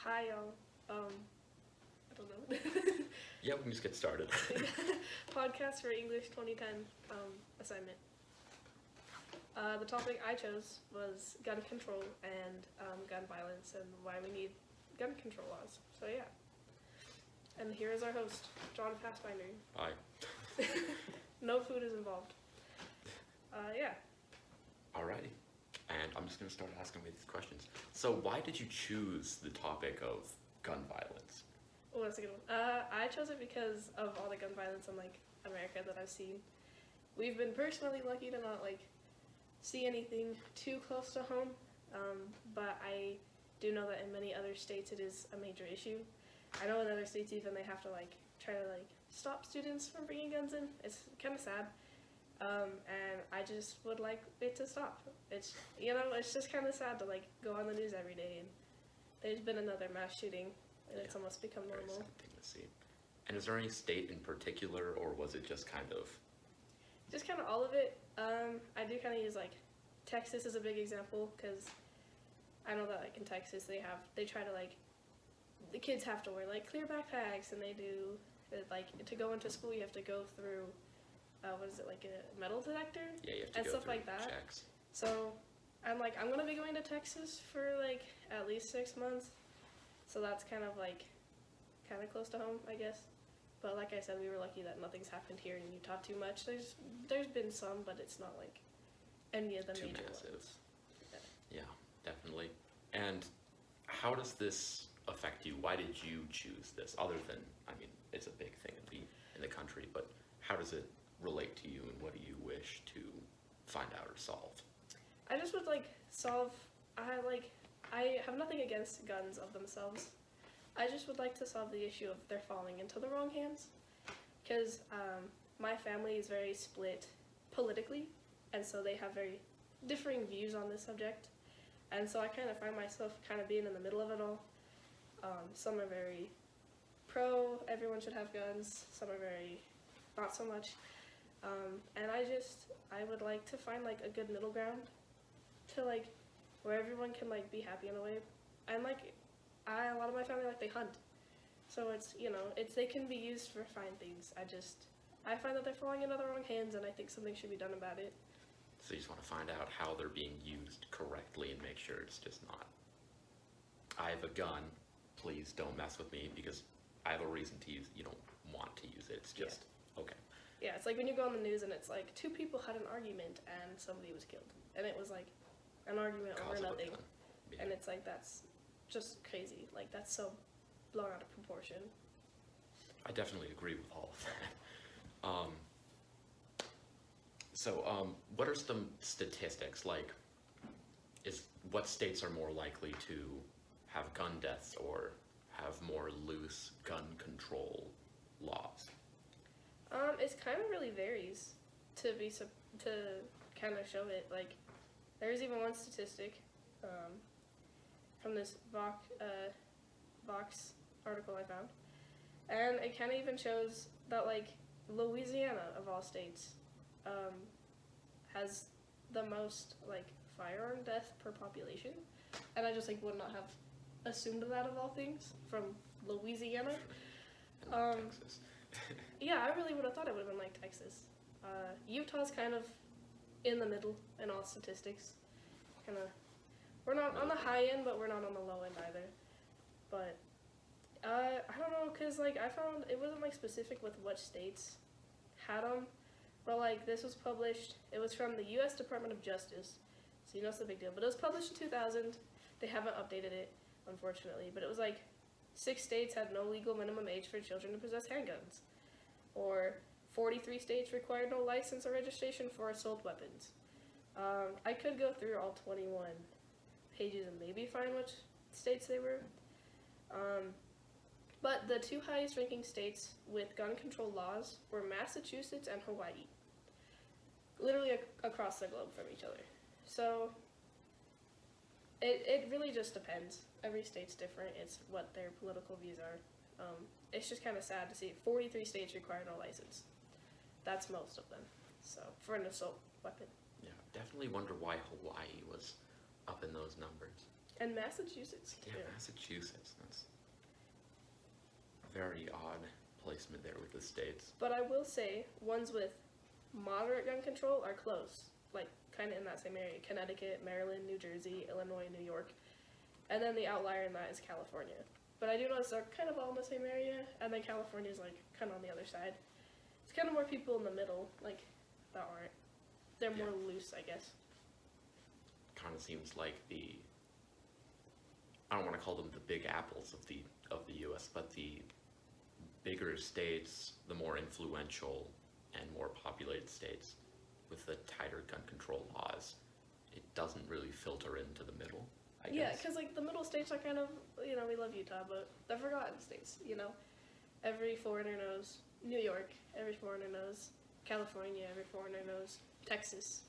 Hi, y'all. I don't know. Yeah, we can just get started. Podcast for English 2010 assignment. The topic I chose was gun control and gun violence and why we need gun control laws. So yeah. And here is our host, John Fassbinder. Bye. No food is involved. Yeah. Alrighty. And I'm just going to start asking me these questions. So, why did you choose the topic of gun violence? Oh, that's a good one. I chose it because of all the gun violence in America that I've seen. We've been personally lucky to not see anything too close to home, but I do know that in many other states it is a major issue. I know in other states even they have to try to stop students from bringing guns in. It's kind of sad, and I just would like it to stop. It's it's just kind of sad to go on the news every day and there's been another mass shooting and it's almost become Very normal. sad thing to see. And is there any state in particular, or was it just kind of? Just kind of all of it. I do kind of use Texas is a big example because I know that in Texas they try to the kids have to wear clear backpacks and they do to go into school you have to go through what is it, a metal detector Yeah, you have to and go stuff through like that. checks. So I'm gonna be going to Texas for at least 6 months, so that's kind of close to home, I guess. But like I said, we were lucky that nothing's happened here in Utah too much. There's been some, but it's not any of the Too major massive. ones. Yeah, definitely. And how does this affect you? Why did you choose this? Other than, I mean, it's a big thing in the country, but how does it relate to you, and what do you wish to find out or solve? I just would solve. I have nothing against guns of themselves. I just would like to solve the issue of they're falling into the wrong hands, because my family is very split politically, and so they have very differing views on this subject, and so I kind of find myself kind of being in the middle of it all. Some are very pro, everyone should have guns. Some are very not so much, and I would like to find a good middle ground to where everyone can be happy in a way, and a lot of my family they hunt, so it's they can be used for fine things. I find that they're falling into the wrong hands, and I think something should be done about it. So you just want to find out how they're being used correctly and make sure it's just not, I have a gun, please don't mess with me because I have a reason to use. You don't want to use it. It's just okay. Yeah, it's when you go on the news and it's two people had an argument and somebody was killed, and it was an argument Cause over of a nothing, gun. Yeah. and it's that's just crazy. That's so blown out of proportion. I definitely agree with all of that. What are some statistics what states are more likely to have gun deaths or have more loose gun control laws? It kind of really varies to kind of show it. There's even one statistic from this Vox article I found, and it kind of even shows that Louisiana of all states has the most firearm death per population, and I just would not have assumed that of all things from Louisiana. Texas. Yeah, I really would have thought it would have been Texas. Utah's kind of in the middle in all statistics. Kind of, we're not on the high end, but we're not on the low end either. But I don't know, cause I found it wasn't specific with what states had them, but this was published. It was from the U.S. Department of Justice, so it's a big deal. But it was published in 2000. They haven't updated it, unfortunately. But it was 6 states had no legal minimum age for children to possess handguns, or 43 states required no license or registration for assault weapons. I could go through all 21 pages and maybe find which states they were. But the 2 highest ranking states with gun control laws were Massachusetts and Hawaii, literally across the globe from each other. So it really just depends. Every state's different. It's what their political views are. It's just kind of sad to see 43 states require no license. That's most of them. So for an assault weapon. Yeah, definitely wonder why Hawaii was up in those numbers. And Massachusetts too. Yeah, Massachusetts. That's a very odd placement there with the states. But I will say, ones with moderate gun control are close, like kind of in that same area. Connecticut, Maryland, New Jersey, Illinois, New York. And then the outlier in that is California. But I do notice they're kind of all in the same area, and then California's like kind of on the other side. It's kind of more people in the middle, like, that aren't. They're more loose, I guess. Kind of seems like I don't want to call them the big apples of the U.S., but the bigger states, the more influential and more populated states with the tighter gun control laws, it doesn't really filter into the middle, I guess. Yeah, because, like, the middle states are kind of, you know, we love Utah, but the forgotten states, you know? Every foreigner knows New York, every foreigner knows California, every foreigner knows Texas.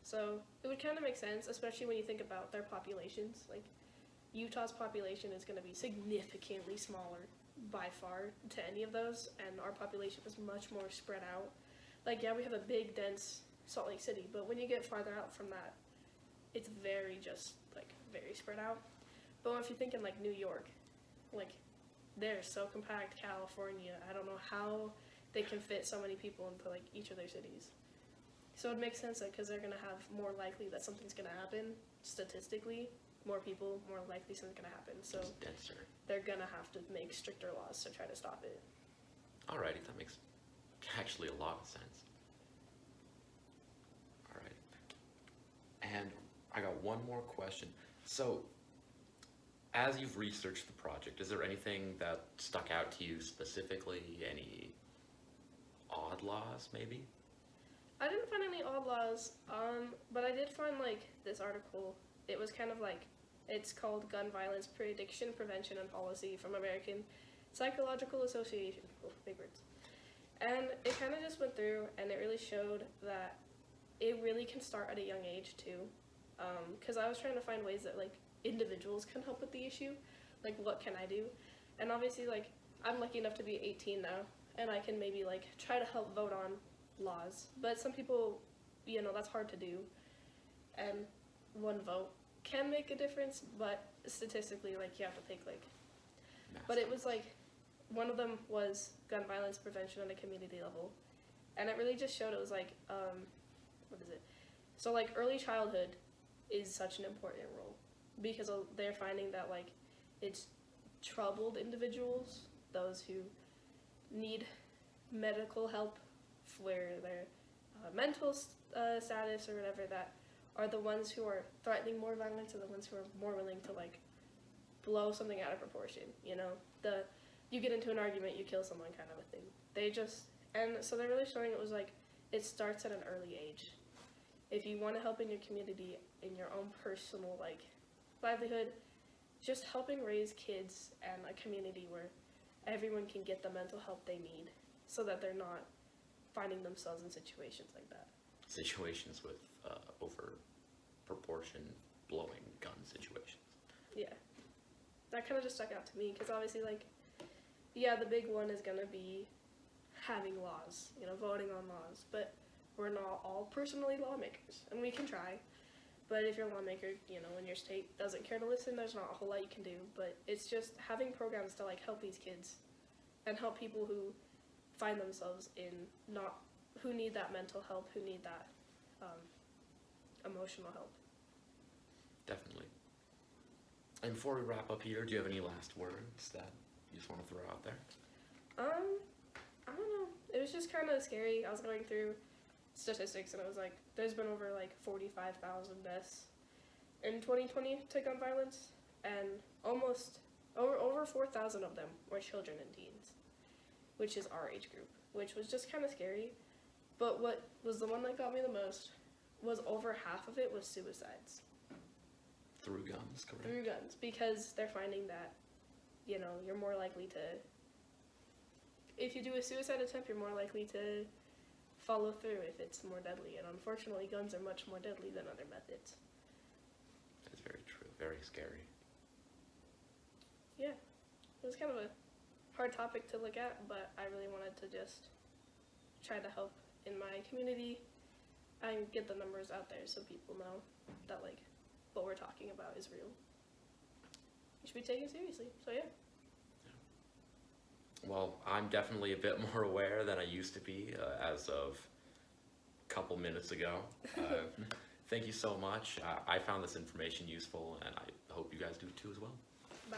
So it would kind of make sense, especially when you think about their populations. Like, Utah's population is going to be significantly smaller by far to any of those, and our population is much more spread out. Like, yeah, we have a big, dense Salt Lake City, but when you get farther out from that, it's very very spread out. But if you think in, like, New York, like, they're so compact. California, I don't know how they can fit so many people into, like, each of their cities. So it makes sense that because they're going to have more likely that something's going to happen, statistically, more people, more likely something's going to happen. So It's denser. they're going to have to make stricter laws to try to stop it. Alrighty, that makes actually a lot of sense. Alright. And I got one more question. So, as you've researched the project, is there anything that stuck out to you specifically? Any odd laws, maybe? I didn't find any odd laws, but I did find, like, this article. It was kind of like, it's called Gun Violence Prediction, Prevention, and Policy from American Psychological Association. Oh, big words. And it kind of just went through, and it really showed that it really can start at a young age, too. Because I was trying to find ways that, like, individuals can help with the issue. Like, what can I do? And obviously, like, I'm lucky enough to be 18 now, and I can maybe, like, try to help vote on laws. But some people, you know, that's hard to do. And one vote can make a difference, but statistically, like, you have to take, like... But it was, like, one of them was gun violence prevention at a community level. And it really just showed, it was, like, what is it? So, like, early childhood is such an important role. Because they're finding that, like, it's troubled individuals, those who need medical help where their mental status or whatever, that are the ones who are threatening more violence, and the ones who are more willing to, like, blow something out of proportion, you know? You get into an argument, you kill someone kind of a thing. And so they're really showing it was, like, it starts at an early age. If you want to help in your community, in your own personal, like, livelihood, just helping raise kids and a community where everyone can get the mental help they need so that they're not finding themselves in situations like that. Situations with over proportion blowing gun situations. Yeah. That kind of just stuck out to me because obviously, like, yeah, the big one is going to be having laws, you know, voting on laws, but we're not all personally lawmakers, and we can try. But if your lawmaker, you know, in your state doesn't care to listen, there's not a whole lot you can do. But it's just having programs to, like, help these kids and help people who find themselves who need that mental help, who need that emotional help. Definitely. And before we wrap up here, do you have any last words that you just want to throw out there? I don't know. It was just kind of scary. I was going through statistics, and it was like there's been over like 45,000 deaths in 2020 to gun violence, and almost over 4,000 of them were children and teens, which is our age group, which was just kind of scary. But what was the one that got me the most was over half of it was suicides. Through guns, correct? Through guns, because they're finding that, you know, you're more likely to, if you do a suicide attempt, you're more likely to follow through if it's more deadly. And unfortunately, guns are much more deadly than other methods. That's very true. Very scary. Yeah. It was kind of a hard topic to look at, but I really wanted to just try to help in my community and get the numbers out there so people know that, like, what we're talking about is real. should be taken seriously. So yeah. Well, I'm definitely a bit more aware than I used to be as of a couple minutes ago. Thank you so much. I found this information useful, and I hope you guys do too as well. Bye.